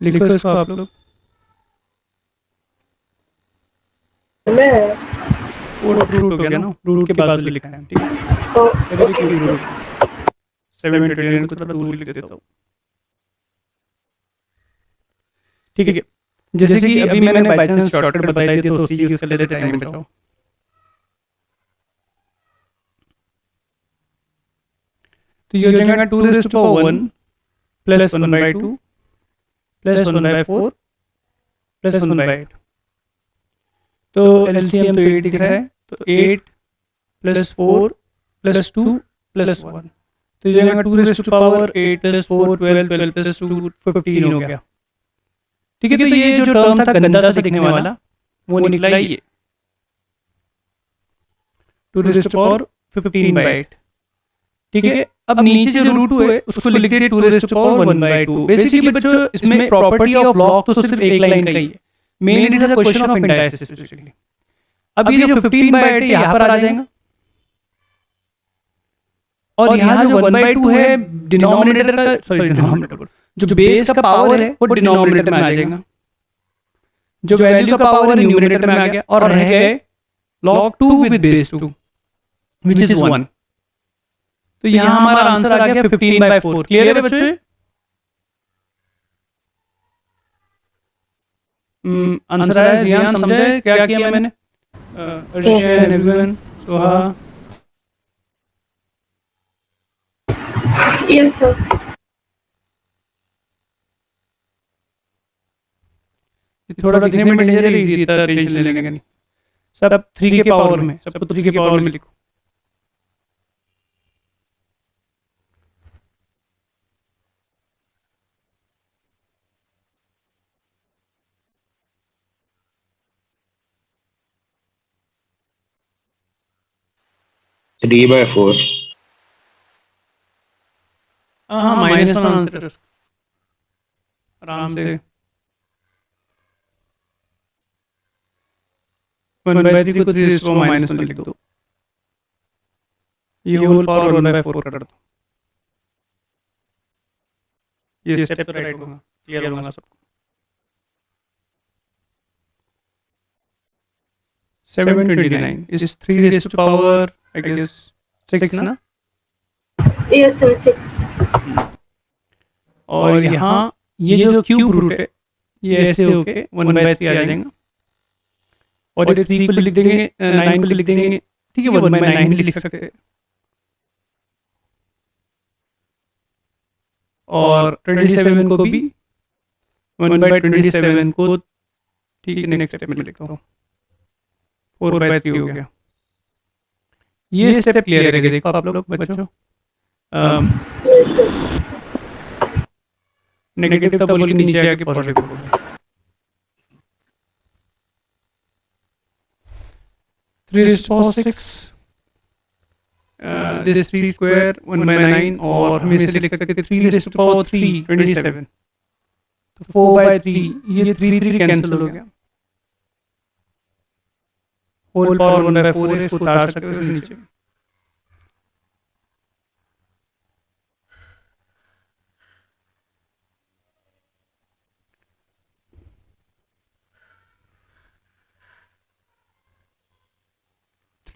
लिखो इसको आप लोग। मैं रूट हो गया ना, रूट के बाद लिखा है, ठीक है। तो चलिए रूट 7 को थोड़ा दूर लिख देता हूँ, ठीक है। जैसे कि अभी मैंने बाय चांस शॉर्टकट बताई थी, तो उसी यूज कर लेते, टाइम बचाओ। तो ये हो जाएगा 2 raise to power 1 plus 1/2 plus 1/4 plus 1/8। तो एलसीएम तो 8 दिख रहा है, तो 8 प्लस 4 प्लस 2 प्लस 1, तो ये जाएगा 2 raised to power 8 + 4 12 12 + 2 15 हो गया। ठीक है, तो ये जो टर्म था गंदा सा दिखने वाला वो निकला ये 2 raised to power 15/8। ठीक है, अब नीचे जो रूट 2 है उसको लिख दिए 2 raised to power 1/2। बेसिकली बच्चों इसमें प्रॉपर्टी ऑफ लॉग तो सिर्फ एक लाइन का ही है, mainly it is a question of indices basically. अब ये जो 15/8 है यहाँ पर आ जाएगा और यहाँ जो 1/2 है डिनोमिनेटर का, सॉरी डिनोमिनेटर, जो बेस का पावर है वो डिनोमिनेटर में आ जाएगा, जो वैल्यू का पावर है न्यूमरेटर में आ गया और रह गए log 2 with base 2 which is 1। तो यहाँ हमारा आंसर आ गया 15/4। क्लियर है बच्चों? आंसर आया, जियान समझे क्या किया मैंने? Russian everyone, Soha, Yes, sir. थोड़ा दिखने में डेंजर है, इजी इतना टेंशन लेने का नहीं। सब 3 के पावर में, सबको 3 के पावर में लिखो। Three by four. हाँ, -1 आंसर है उसका, आराम से 1/3 को 3 को -1 लिख दो, ये होल पावर 1/4 कर दो। ये स्टेप तो राइट होगा, क्लियर होगा सबको। 729 is 3 raised to power I guess 6 ना। Yes, sir. 6. और यहाँ ये जो क्यूब रूट है ये ऐसे होके 1/3 आ जाएगा और ये 3 को लिख देंगे, 9 को लिख देंगे। ठीक है, 1/9 भी लिख सकते हैं और 27 को भी 1/27 को, ठीक है, नेक्स्ट स्टेप में लिखता हूँ 4/3 हो गया। ये स्टेप क्लियर है, देखो आप लोग बच्चों। Yes, sir. नेगेटिव था बोल के नीचे आके पॉजिटिव हो गया। 3 raised to power 6 this 3 square 1/9 और हम इसे लिख सकते हैं 3 raised to power 3 27। तो 4/3 ये 3 कैंसिल हो गया, होल पावर 1/4 है, इसको उतार सकते हो नीचे।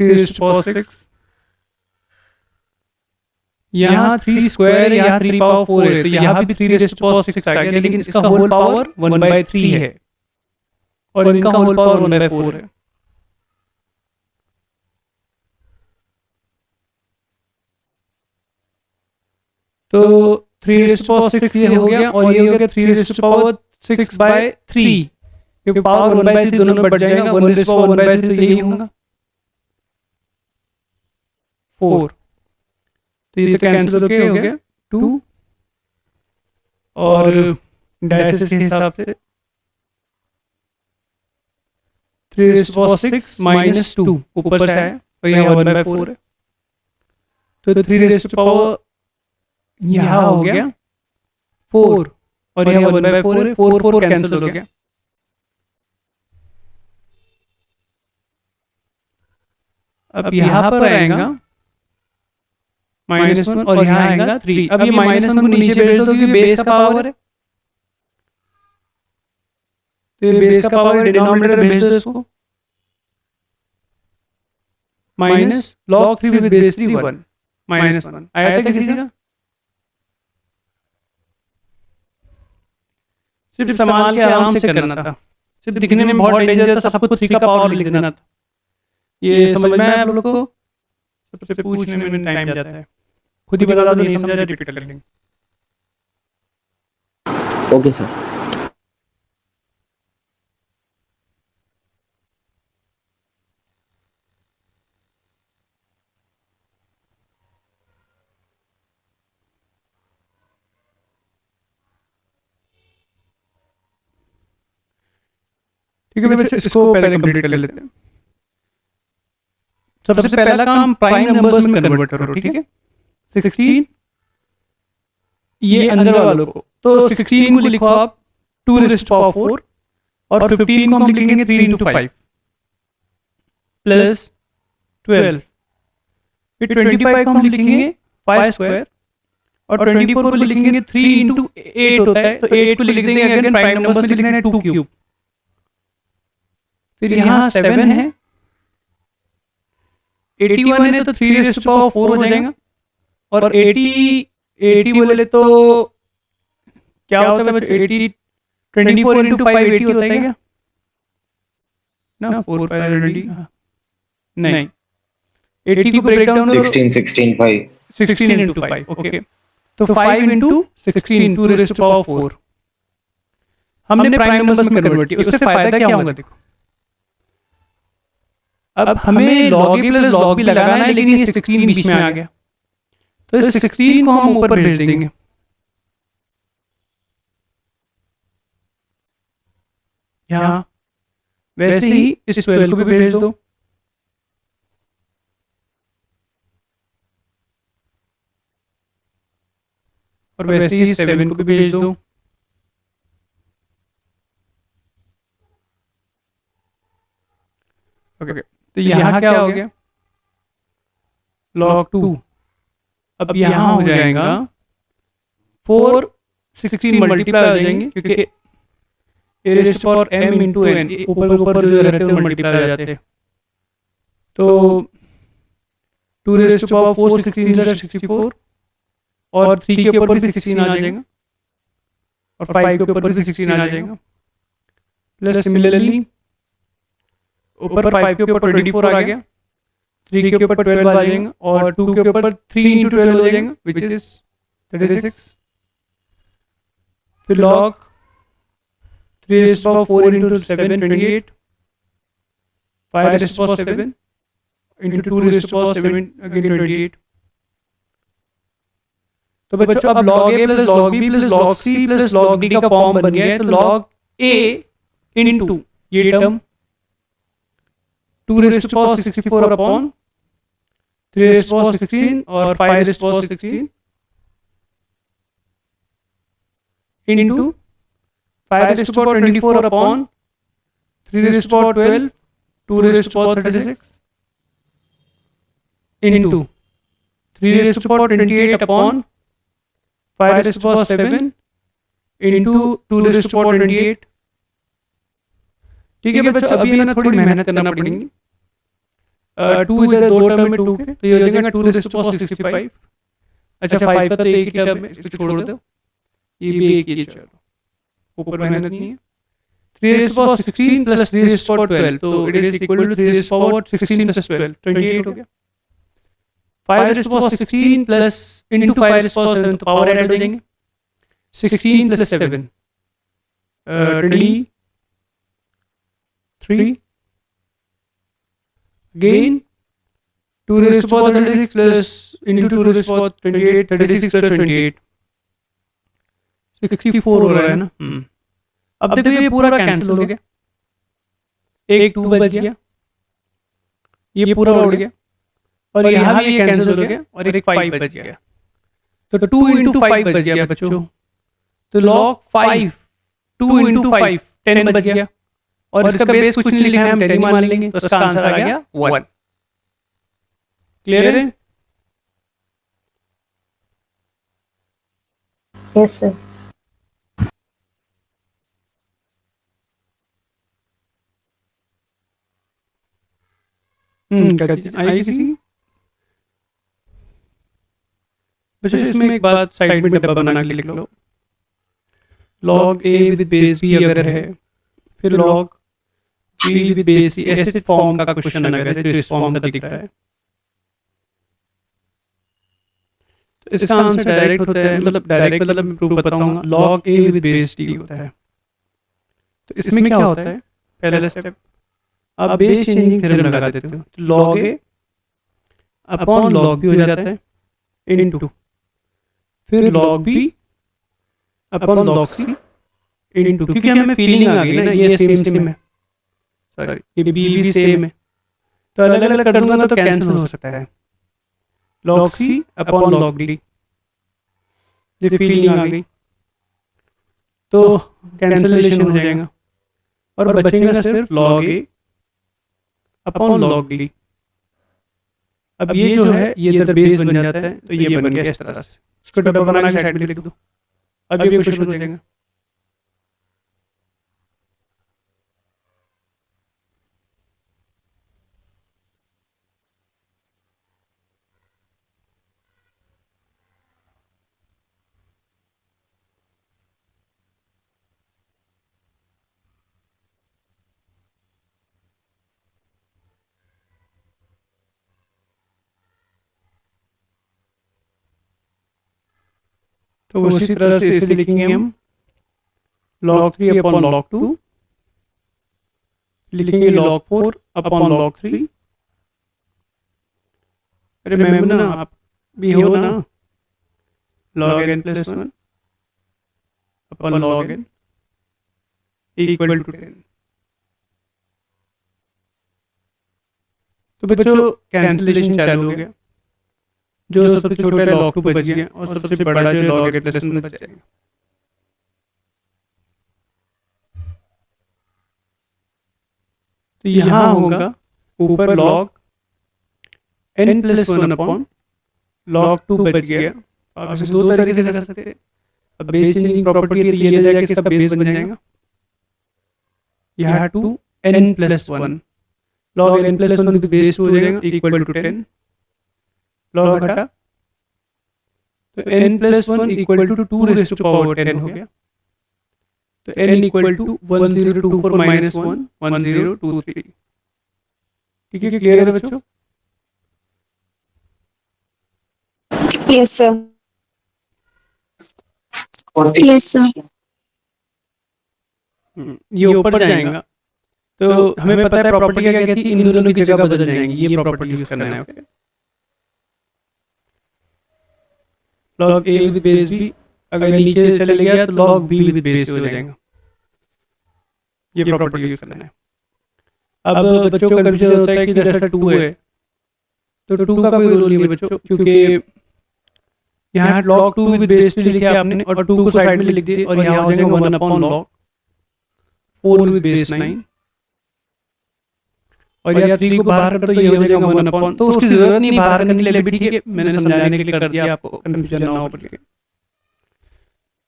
थ्री raised to power 6, यहाँ 3 स्क्वायर है, यहाँ 3 पावर 4 है, तो यहाँ भी 3 raised to power 6 आ गया, लेकिन इसका होल पावर 1/3 है और इनका होल पावर 1/4 है। तो 3 raised to power 6 ये हो गया और ये हो गया 3 raised to power 6/3। ये पावर 1/3 दोनों में बढ़ जाएगा, 1 raised to power 1/3 तो यही होगा 4। तो ये तो कैंसिल हो गया 2 और डायसिस के हिसाब से 3 raised to power 6 - 2 ऊपर से आया और यहाँ 1/4 है, तो 3 raised to power यहाँ हो गया 4 और यहाँ 1/4 है, 4 कैंसिल हो गया। अब यहाँ पर आएगा -1 और यहाँ आएगा 3। अब ये -1 को नीचे भेज दो क्योंकि बेस का पावर है, तो ये बेस का पावर डिनोमिनेटर भेज दो इसको, माइनस log 3 with base 3 1 -1 आया था किसी का? सिर्फ संभाल के आराम से करना था, सिर्फ दिखने में बहुत डेंजर था, सबको 3 का पावर लिख देना था। ये समझ में आया आप लोगों को? सबसे पूछने में टाइम जाता है, खुद ही बता दो नहीं समझा रिपीट कर लेंगे। Okay sir. ठीक है बच्चों, इसको पहले कंप्लीट कर लेते हैं। सबसे पहला काम प्राइम नंबर्स में कन्वर्ट करो, ठीक है। 16 ये अंदर वालों को, तो 16 को लिखो आप 2 रेज़ टू पावर 4 और 15 को हम लिखेंगे 3 इंटू 5 प्लस 12। फिर 25 को हम लिखेंगे 5 स्क्वायर और 24 को लिखेंगे 3 इंटू 8 होता है, तो 8 को लिख देंगे अगेन प्राइम नंबर्स में लिखना है 2 क्यूब। फिर यहाँ 7 है, 81 है तो 3 रेज़ टू पावर 4 हो जाएगा। और 80 बोले तो क्या होता है बच्चों, 80 24 इंटू 5 80 होता है क्या ना, 4 5 20 नहीं, 80 को ब्रेक डाउन 16 इंटू 5 ओके, तो 5 इंटू 16 2 रेज़ टू पावर 4 हमने प्राइम नंबर्स में कन्वर्ट किया। उससे फायदा क्या होगा देखो, अब हमें log a plus log b लगाना है, लेकिन ये 16 बीच में आ गया, तो इस 16 को हम ऊपर भेज देंगे। यहाँ वैसे ही इस 12 को भी भेज दो, और वैसे ही 7 को भी भेज दो। ओके, तो यहाँ क्या हो गया log 2, अब यहाँ हो जाएगा 4 16 मल्टीप्लाई हो जाएंगे, क्योंकि a raise to power m into n ऊपर जो रहते हैं मल्टीप्लाई हो जाते हैं, तो 2 रेज़ टू पावर 4 16 64 और 3 के ऊपर भी 16 आ जाएगा और 5 के ऊपर भी 16 आ जाएगा, प्लस सिमिलरली ऊपर 5 के ऊपर 24 आ गया, 3 के ऊपर 12 आ जाएगा और 2 के ऊपर 3 इंटू 12 हो जाएगा विच इज 36। फिर log 3 raise to power 4 into 7 28, 5 raise to power 7 into 2 raise to power 7 again 28। तो बच्चों अब log a plus log b plus log c plus log d का फॉर्म बन गया है, तो log a इंटू ये term 2 raise to power 64 upon 3 raise to power 16 और 5 raise to power 16 into 5 raise to power 24 upon 3 raise to power 12 2 raise to power 36 into 3 raise to power 28 upon 5 raise to power 7 into 2 raise to power 28। ठीक है बच्चों, अभी ना थोड़ी मेहनत करना पड़ेगी। 2 इधर दो टर्म में 2 के, तो ये हो जाएगा 2 रेज़ टू पावर 65। अच्छा 5 का तो एक ही टर्म में, इसको छोड़ दो, ये भी एक ही, चलो ऊपर मेहनत नहीं है। 3 raise to power 16 plus 3 raise to power 12, तो it is equal to 3 raise to power 16 plus 12 28 हो गया। 5 raise to power 16 plus into 5 raise to power 7, तो पावर ऐड हो जाएंगे, 16 plus 7 23 again 2 raised to power 36 plus into 2 raised to power 28 36 plus 28 64 हो रहा है ना। अब देखो ये पूरा कैंसिल हो गया, एक 2 बच गया, ये पूरा उड़ गया और यहाँ भी ये कैंसिल हो गया और एक 5 बच गया, तो 2 इंटू 5 बच गया बच्चों। तो log 5 2 इंटू 5 10 बच गया और इसका बेस कुछ नहीं लिखना है, हम 10 ही मान लेंगे, तो इसका आंसर आ गया 1। क्लियर है? Yes sir. आएगी किसी बच्चों, इसमें एक बात साइड में डब्बा बना के लिख लो, log a with base b अगर है, फिर log b with base c, ऐसे फॉर्म का क्वेश्चन अगर है जो इस फॉर्म का दिख रहा है, तो इसका आंसर डायरेक्ट होता है, मतलब डायरेक्ट मतलब मैं प्रूफ बताऊंगा, log a with base d होता है। तो इसमें क्या होता है, पहला स्टेप आप बेस चेंजिंग थ्योरम लगा देते हो, तो log a upon log b हो जाता है इनटू फिर log b upon log c into, क्योंकि हमें फीलिंग आ गई ना ये सेम सेम है, सॉरी ये बी भी सेम है, तो अलग अलग कर दूंगा तो कैंसिल हो सकता है। Log c upon log D, ये फीलिंग आ गई तो कैंसिलेशन हो जाएगा और बचेगा सिर्फ लॉग ए अपॉन लॉग डी। अब ये जो है ये इधर बेस बन जाता है, तो ये बन गया इस तरह से। इसको डब्बा बना के साइड में लिख दो। अब ये क्वेश्चन हो जाएगा। तो उसी तरह से इसे लिखेंगे हम log 3 अपॉन log 2, लिखेंगे log 4 अपॉन log 3। अरे मैम ना आप भी हो ना, log n plus 1 upon log n equal to 10। तो बच्चों कैंसिलेशन चालू हो गया, जो सबसे छोटा log 2 बच गया और सबसे बड़ा जो log n प्लस 1 बच जाएगा। तो यहाँ होगा ऊपर log n plus 1 upon log 2 बच गया। आप इसे दो तरीके से कर सकते हैं। अब बेस चेंजिंग प्रॉपर्टी है तो ये ले जाएगा कि इसका बेस बन जाएगा, यहाँ 2 n plus 1 log n plus 1 with base 2 हो जाएगा इक्वल टू 10। लॉग हटा तो n plus 1 equal to 2 raise to power 10 हो गया। तो n इक्वल टू 1024 माइनस 1 1023। ठीक है, क्लियर है बच्चों? Yes, sir. Yes, sir. ये ऊपर जाएगा तो हमें पता है प्रॉपर्टी क्या कहती है, इन दोनों की जगह बदल जाएंगी। ये प्रॉपर्टी यूज करना है। Okay, log a with base b अगर नीचे चले गया तो log b विद बेस हो जाएगा। ये प्रॉपर्टी यूज करना है। अब बच्चों का कंफ्यूजन होता है कि जैसा 2 है तो 2 का कोई रोल नहीं है बच्चों, क्योंकि यहाँ log 2 विद बेस 3 लिखा आपने और 2 को साइड में लिख दिए और यहाँ हो जाएगा 1 अपॉन log 4 विद बेस 9 और यहाँ 3 को बाहर कर तो ये हो जाएगा 1 अपॉन, तो उसकी जरूरत नहीं बाहर करने के लिए भी, ठीक है, मैंने समझाने के लिए कर दिया आपको, कंफ्यूजन ना हो पड़े।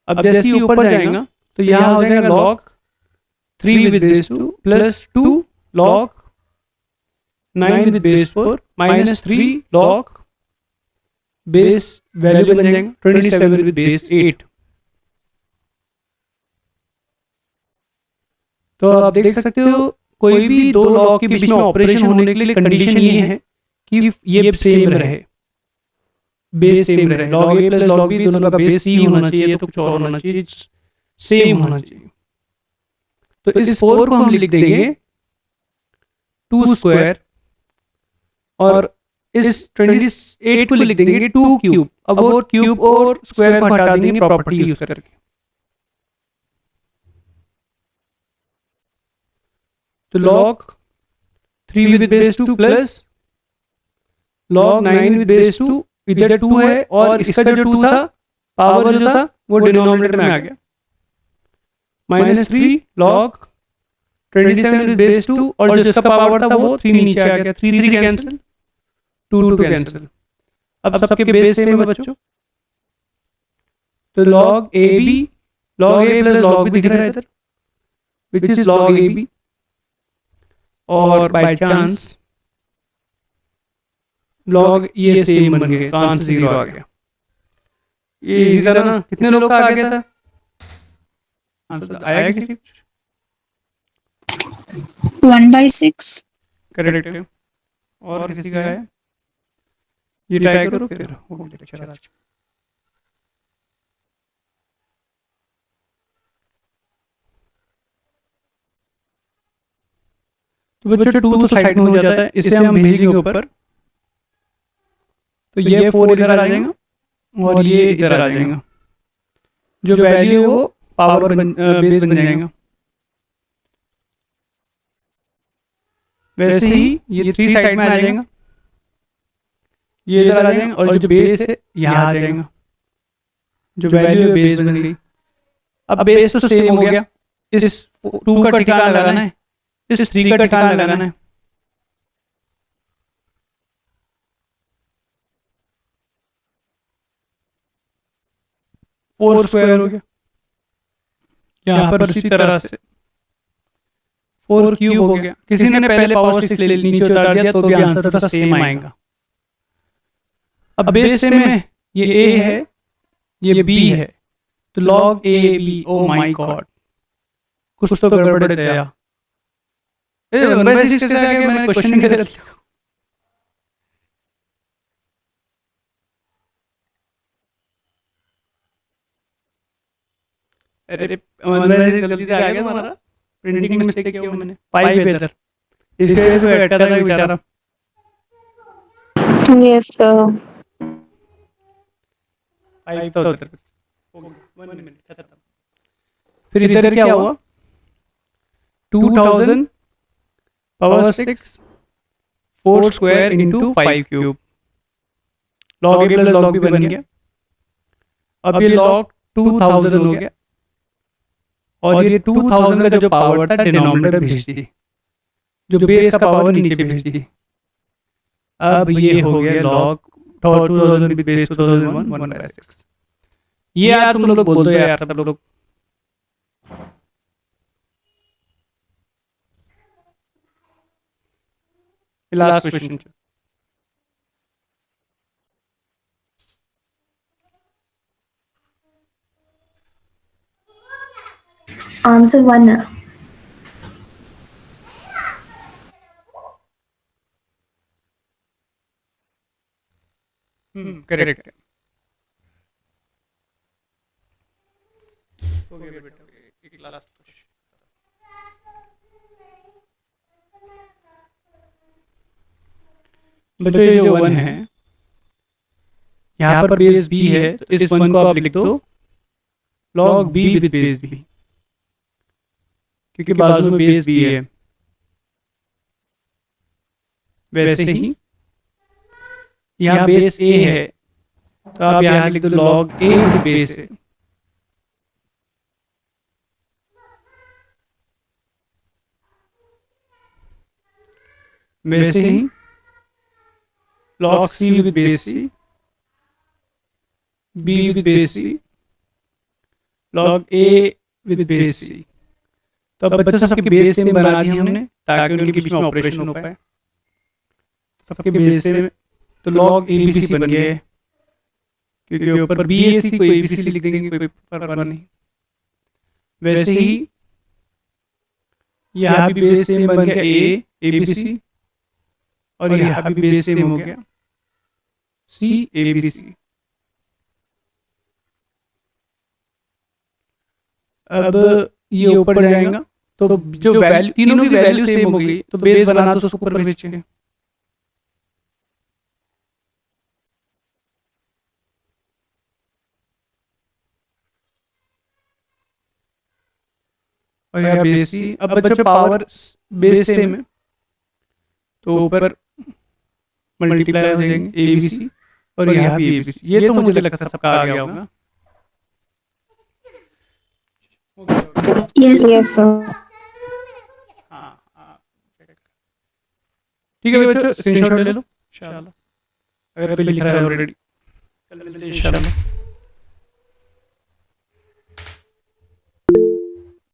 अब जैसे ही ऊपर जाएगा तो यहाँ हो जाएगा log 3 with base 2 plus 2 log 9 with base 4 minus 3 log base value बन जाएगा 27 विद बेस 8। तो आप देख सकते हो कोई भी दो लॉग के बीच में ऑपरेशन होने के लिए कंडीशन ये है कि ये सेम रहे, बेस सेम रहे। log a plus log b दोनों का बेस c होना चाहिए, तो कुछ और होना चाहिए, सेम होना चाहिए। तो इस 4 को हम लिख देंगे 2 स्क्वायर और इस 28 को लिख देंगे 2 क्यूब। अब वो क्यूब और स्क्वायर को हटा देंगे प्रॉपर्टी यूज करके। तो log 3 with base 2 plus log 9 with base 2, इधर 2 है और इसका जो 2 था पावर जो था वो डिनोमिनेटर में आ गया, माइनस 3 log 27 विद बेस 2 और जो इसका पावर था वो 3 नीचे आ गया, 3 3 कैंसिल, 2 2 कैंसिल। अब सबके बेस सेम है बच्चों, तो log a plus log b दिख रहा है इधर, विच इज log ab, और बाय चांस log ये सेम बन गए तो आंसर 0 आ गया। ये इजी था ना? कितने लोग का आ गया था आंसर? आया किसी? 1/6. करेक्ट है। और किसी का है? ये ट्राई करो फिर हो गया लेक्चर आज। तो बच्चों 2 तो साइड में हो जाता है, इसे हम भेजेंगे ऊपर, तो ये 4 इधर आ जाएगा और ये इधर आ जाएगा। जो वैल्यू है वो पावर बेस बन जाएगा। वैसे ही ये 3 साइड में आ जाएगा, ये इधर आ जाएगा, और जो बेस है यहाँ आ जाएगा, जो वैल्यू है बेस बन गई। अब बेस तो सेम हो गया, इस 2 का ठिकाना लगाना है, इस 3 का ठिकाना लगाना है। फोर स्क्वायर हो गया, यहाँ पर उसी तरह से 4 क्यूब हो गया। किसी ने पहले पावर 6 ले नीचे उतार दिया तो भी आंसर उसका सेम आएगा। अब बेस सेम है, ये ए है, ये बी है, तो log a b, oh my god, कुछ तो गड़बड़ है यार। 1/6 कैसे आ गया? मैंने क्वेश्चन गलत लिखा। अरे 1/6 गलती से आ गया तुम्हारा, प्रिंटिंग में मिस्टेक किया मैंने। 5 है इधर, इसके वजह से अटका था बेचारा। Yes, sir. 5 था उधर। 1 मिनट खत्म। फिर इधर क्या हुआ? 2000 power 6 4 square into 5 cube, log A plus log B बन गया। अब ये लॉग 2000 हो गया, और ये 2000 का जो पावर था डिनोमिनेटर भेज दी, जो बेस का पावर नीचे भेज दी। अब ये हो गया लॉग 2000 बेस 2001 1/6। ये यार तुम लोग बोल दो यार, सब लोग। लास्ट क्वेश्चन, आंसर 1 है। करेक्ट है। हो गया बेटा, एक लास्ट क्वेश्चन। बच्चों ये जो 1 है, यहाँ पर बेस बी है, तो इस 1 को आप लिख दो log b with base b, क्योंकि बाजू में बेस बी है। वैसे ही यहाँ बेस ए है, तो आप यहाँ लिख दो log A with base A. वैसे ही log C with base C, B with base C, log A with base C. तो अब बच्चों सबके बेस सेम बना दिए हमने, ताकि उनके बीच में ऑपरेशन हो पाए। सबके बेस सेम, तो लॉग ए बी सी बन गया है, क्योंकि ऊपर बी ए सी को ए बी सी लिख देंगे, कोई फर्क नहीं। वैसे ही यहाँ भी बेस सेम बन गया ए बी सी, और यहाँ भी बेस सेम हो गया सी ए बी सी। अब ये ऊपर जाएगा, तो जो वैल्यू, तीनों की वैल्यू सेम हो गई, तो बेस बनाना तो उसको ऊपर भेजेंगे। और यहाँ बेस सी। अब बच्चों पावर बेस सेम है, तो ऊपर मल्टीप्लाई हो जाएंगे ए बी सी, और यहाँ भी ए बी सी। ये तो मुझे लगता है सबका आ गया होगा। Yes, yes, sir. हाँ, ठीक है बच्चों, स्क्रीनशॉट ले लो इंशाल्लाह, अगर अभी लिख रहा है ऑलरेडी। कल मिलते हैं इंशाल्लाह।